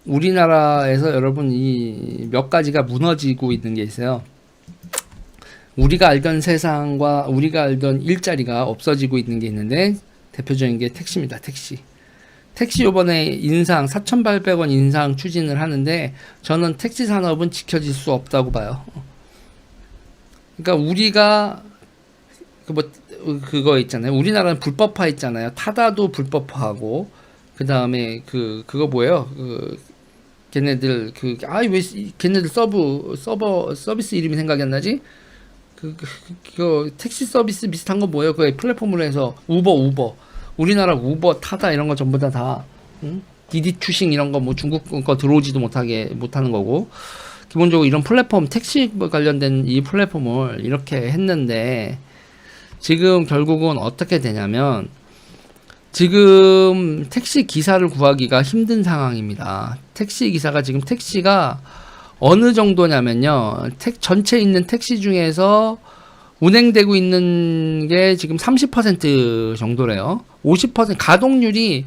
우리나라에서 여러분 이 몇 가지가 무너지고 있는 게 있어요. 우리가 알던 세상과 우리가 알던 일자리가 없어지고 있는 게 있는데 대표적인 게 택시입니다. 택시 요번에 인상 4,800원 인상 추진을 하는데 저는 택시 산업은 지켜질 수 없다고 봐요. 그러니까 우리가 그거 있잖아요. 우리나라는 불법화 있잖아요. 타다도 불법화하고 그다음에 그거 뭐예요? 걔네들 왜 걔네들 서버 서비스 이름이 생각이 안 나지? 그 택시 서비스 비슷한 거 뭐예요? 그 플랫폼으로 해서 우버 우리나라 우버 타다 이런 거 전부 다 응? 디디 추싱 이런 거 뭐 중국 거 들어오지도 못하는 거고 기본적으로 이런 플랫폼 택시 관련된 이 플랫폼을 이렇게 했는데 지금 결국은 어떻게 되냐면 지금 택시 기사를 구하기가 힘든 상황입니다. 택시 기사가 지금 택시가 어느 정도냐면요. 전체 있는 택시 중에서 운행되고 있는 게 지금 30% 정도래요. 50% 가동률이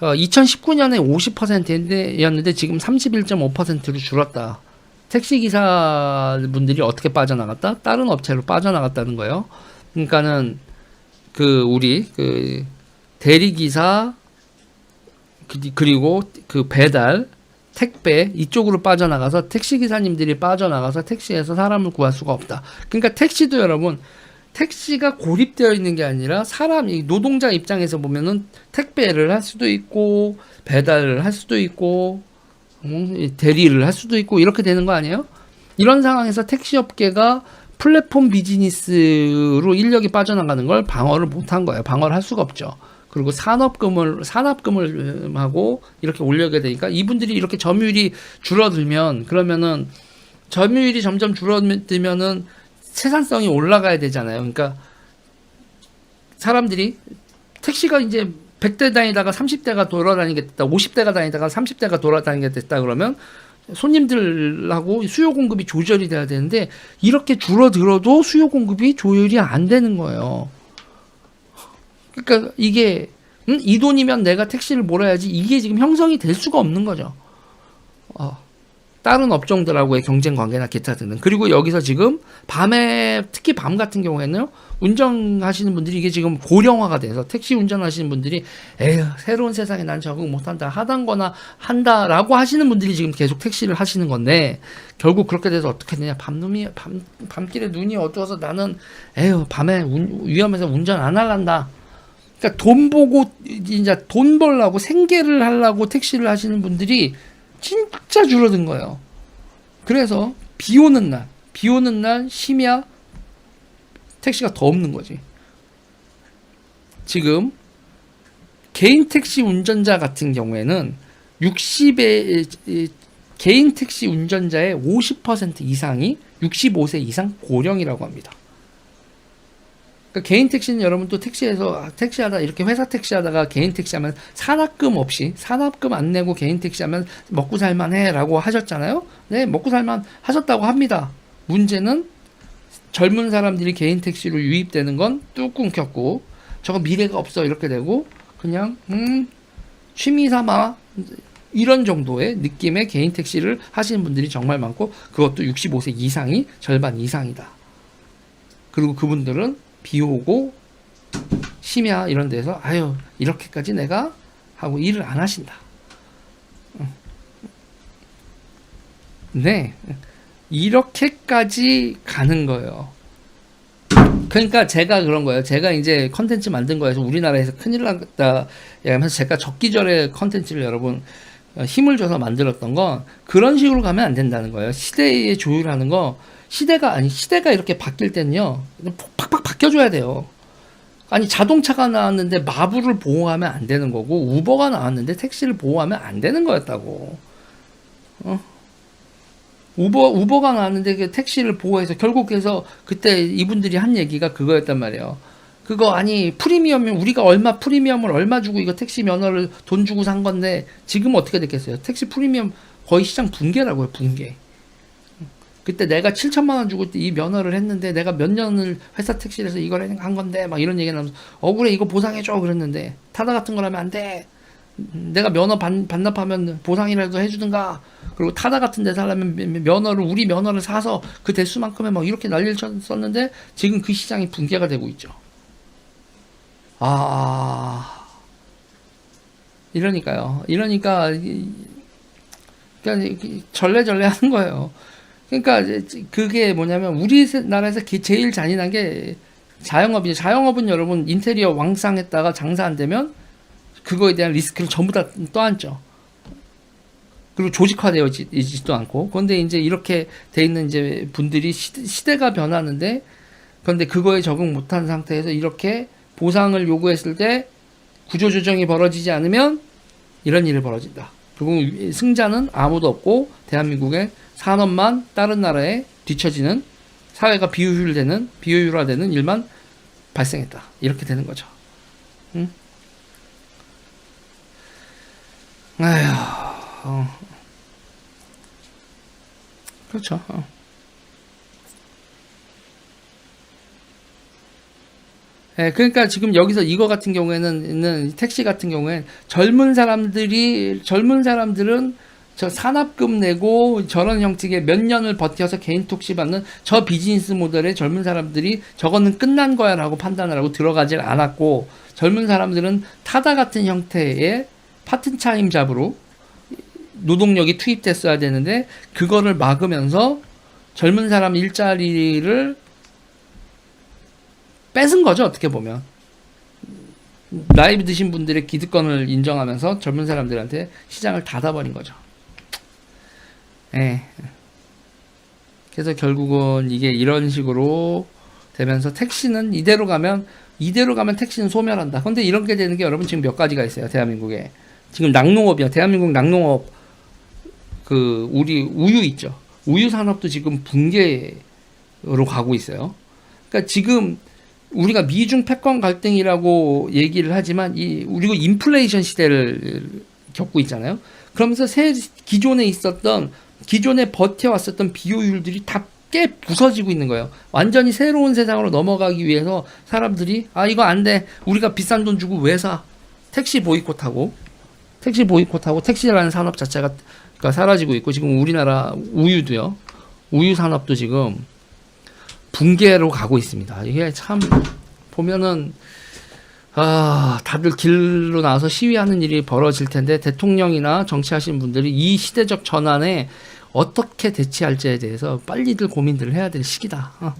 2019년에 50%였는데 지금 31.5%로 줄었다. 택시 기사분들이 어떻게 빠져나갔다? 다른 업체로 빠져나갔다는 거예요. 그러니까는 우리 대리기사 그리고 배달 택배 이쪽으로 빠져나가서 택시기사님들이 빠져나가서 택시에서 사람을 구할 수가 없다. 그러니까 택시도 여러분 택시가 고립되어 있는 게 아니라 사람이 노동자 입장에서 보면은 택배를 할 수도 있고 배달을 할 수도 있고 대리를 할 수도 있고 이렇게 되는 거 아니에요? 이런 상황에서 택시업계가 플랫폼 비즈니스로 인력이 빠져나가는 걸 방어를 못한 거예요. 방어를 할 수가 없죠. 그리고 산업금을 하고 이렇게 올려야 되니까 이분들이 이렇게 점유율이 줄어들면 그러면은 점유율이 점점 줄어들면은 생산성이 올라가야 되잖아요. 그러니까 사람들이 택시가 이제 100대 다니다가 30대가 돌아다니게 됐다. 50대가 다니다가 30대가 돌아다니게 됐다 그러면 손님들하고 수요 공급이 조절이 돼야 되는데 이렇게 줄어들어도 수요 공급이 조율이 안 되는 거예요. 그러니까 이게 이 돈이면 내가 택시를 몰아야지 이게 지금 형성이 될 수가 없는 거죠. 다른 업종들하고의 경쟁 관계나 기타 등등. 그리고 여기서 지금 밤에 특히 밤 같은 경우에는요. 운전하시는 분들이 이게 지금 고령화가 돼서 택시 운전하시는 분들이 에휴 새로운 세상에 난 적응 못한다 하단거나 한다라고 하시는 분들이 지금 계속 택시를 하시는 건데 결국 그렇게 돼서 어떻게 되냐 밤길에 눈이 어두워서 나는 에휴 밤에 위험해서 운전 안 할란다. 그러니까 돈 보고 이제 돈 벌려고 생계를 하려고 택시를 하시는 분들이 진짜 줄어든 거예요. 그래서 비 오는 날 심야 택시가 더 없는 거지. 지금 개인 택시 운전자 같은 경우에는 60의 개인 택시 운전자의 50% 이상이 65세 이상 고령이라고 합니다. 그러니까 개인 택시는 여러분 또 택시하다 이렇게 회사 택시하다가 개인 택시하면 산업금 안 내고 개인 택시하면 먹고 살만해라고 하셨잖아요. 네, 먹고 살만 하셨다고 합니다. 문제는 젊은 사람들이 개인 택시로 유입되는 건 뚝 끊겼고 저거 미래가 없어 이렇게 되고 그냥 취미 삼아 이런 정도의 느낌의 개인 택시를 하시는 분들이 정말 많고 그것도 65세 이상이 절반 이상이다. 그리고 그분들은 비 오고 심야 이런 데서 아유 이렇게까지 내가 하고 일을 안 하신다. 네, 이렇게까지 가는 거예요. 그러니까 제가 그런 거예요. 제가 이제 컨텐츠 만든 거에서 우리나라에서 큰일 났다 하면서 제가 적기절에 컨텐츠를 여러분 힘을 줘서 만들었던 건 그런 식으로 가면 안 된다는 거예요. 시대에 조율하는 거 시대가 이렇게 바뀔 때는요 팍팍 바뀌어줘야 돼요. 아니 자동차가 나왔는데 마블을 보호하면 안 되는 거고 우버가 나왔는데 택시를 보호하면 안 되는 거였다고. 우버가 나왔는데 그 택시를 보호해서 결국 해서 그때 이분들이 한 얘기가 그거였단 말이에요. 그거 아니 프리미엄이 우리가 프리미엄을 얼마 주고 이거 택시 면허를 돈 주고 산 건데 지금 어떻게 됐겠어요? 택시 프리미엄 거의 시장 붕괴라고요. 붕괴. 그때 내가 7천만 원 주고 이 면허를 했는데 내가 몇 년을 회사 택시를 해서 이걸 한 건데 막 이런 얘기 나면서 억울해 이거 보상해줘 그랬는데 타다 같은 걸 하면 안 돼. 내가 면허 반납하면 보상이라도 해주든가. 그리고 타다 같은 데서 하려면 우리 면허를 사서 그 대수만큼에 막 이렇게 난리를 썼는데 지금 그 시장이 붕괴가 되고 있죠. 이러니까요. 그러니까 절레절레 하는 거예요. 그러니까 그게 뭐냐면 우리나라에서 제일 잔인한 게 자영업이에요. 자영업은 여러분 인테리어 왕창했다가 장사 안 되면 그거에 대한 리스크를 전부 다 떠안죠. 그리고 조직화되어 있지도 않고. 그런데 이제 이렇게 돼 있는 이제 분들이 시대가 변하는데, 그런데 그거에 적응 못한 상태에서 이렇게 보상을 요구했을 때 구조조정이 벌어지지 않으면 이런 일이 벌어진다. 그리고 승자는 아무도 없고 대한민국의 산업만 다른 나라에 뒤처지는, 사회가 비효율화되는 일만 발생했다. 이렇게 되는 거죠. 응? 아휴, 그렇죠. 예, 그러니까 지금 여기서 이거 같은 경우에는 택시 같은 경우엔 젊은 사람들은 저 산업금 내고 저런 형식의 몇 년을 버텨서 개인 택시 받는 저 비즈니스 모델의 젊은 사람들이 저거는 끝난 거야라고 판단을 하고 들어가질 않았고, 젊은 사람들은 타다 같은 형태의 파트타임 잡으로 노동력이 투입됐어야 되는데 그거를 막으면서 젊은 사람 일자리를 뺏은 거죠. 어떻게 보면 나이 드신 분들의 기득권을 인정하면서 젊은 사람들한테 시장을 닫아버린 거죠. 예. 그래서 결국은 이게 이런 식으로 되면서 택시는 이대로 가면 택시는 소멸한다. 근데 이런 게 되는 게 여러분 지금 몇 가지가 있어요. 대한민국에 지금 낙농업이요. 대한민국 낙농업 우리 우유 있죠. 우유 산업도 지금 붕괴로 가고 있어요. 그러니까 지금 우리가 미중 패권 갈등이라고 얘기를 하지만 우리가 인플레이션 시대를 겪고 있잖아요. 그러면서 기존에 버텨왔었던 비효율들이 다 깨 부서지고 있는 거예요. 완전히 새로운 세상으로 넘어가기 위해서 사람들이 이거 안 돼. 우리가 비싼 돈 주고 왜 사? 택시 보이콧하고 택시라는 산업 자체가 사라지고 있고, 지금 우리나라 우유도요. 우유 산업도 지금 붕괴로 가고 있습니다. 이게 참 보면은 다들 길로 나와서 시위하는 일이 벌어질 텐데 대통령이나 정치하시는 분들이 이 시대적 전환에 어떻게 대치할지에 대해서 빨리들 고민들을 해야 될 시기다.